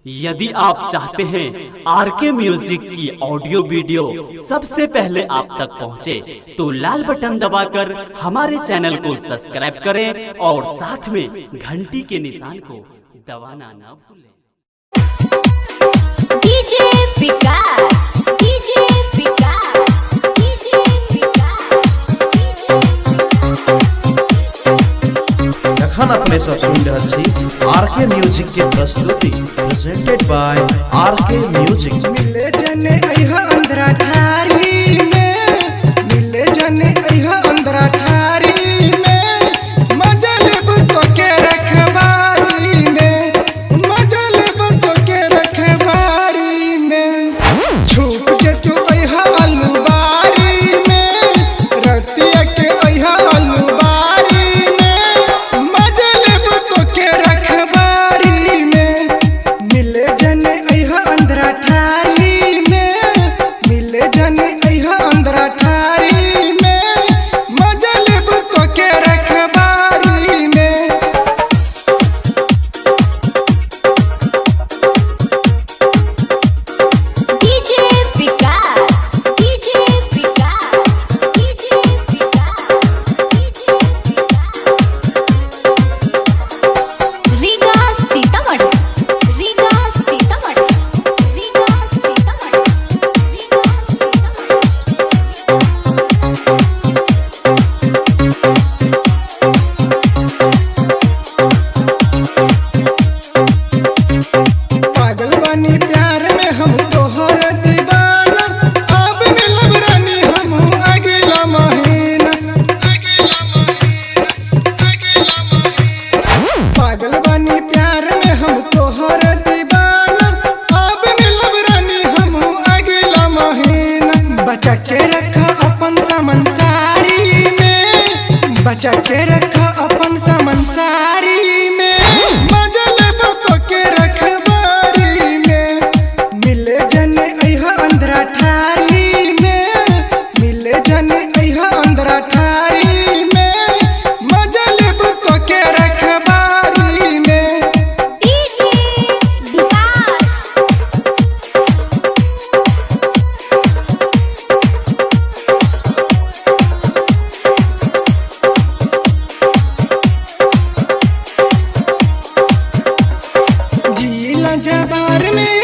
यदि आप चाहते हैं आरके म्यूजिक की ऑडियो वीडियो सबसे पहले आप तक पहुंचे, तो लाल बटन दबाकर हमारे चैनल को सब्सक्राइब करें और साथ में घंटी के निशान को दबाना ना भूलें। डीजे विकास, डीजे विकास, डीजे विकास। जखन अपने सब सुन रहे छी आरके म्यूजिक के प्रस्तुति प्रेजेंटेड बाय आरके म्यूजिक। मिले जने अइहा अंधरा ठारी में, मिले जने अइहा अंधरा ठारी में, मजा लेब तो के रखबारी में, मजा लेब तो के रखबारी में। छूप के तू अइहा अलुबारी में, रतिया के अइहा अलुबारी में, मजा लेब तो के रखबारी में। मिले जने अइहा अंधरा ठारी में, मिले जने अइहा अंधरा ठारी में, मजा लेब तो के रखबारी में। डीजे विकास, डीजे विकास, डीजे विकास, डीजे विकास। रीगा सीतामढ़ी, रीगा सीतामढ़ी, रीगा सीतामढ़ी, रीगा पागल बनी प्यार में हम तोहर दीवाना, अब मिलब रानी हम अगला महीना, अगला महीना, अगला महीना। पागल बनी प्यार में हम तोहर दीवाना, अब मिलब रानी हम अगला महीना। बचा के रखा अपन सामान सारी में, बचा के रखा अपन सामान सारी में, मजा लेब तो के रखबारी में। मिले जने अइहा अंधरा ठारी में, मिले जने अइहा अंधरा ठारी में, मजा लेब तो के रखबारी में। डीजे विकास। जिला जबार में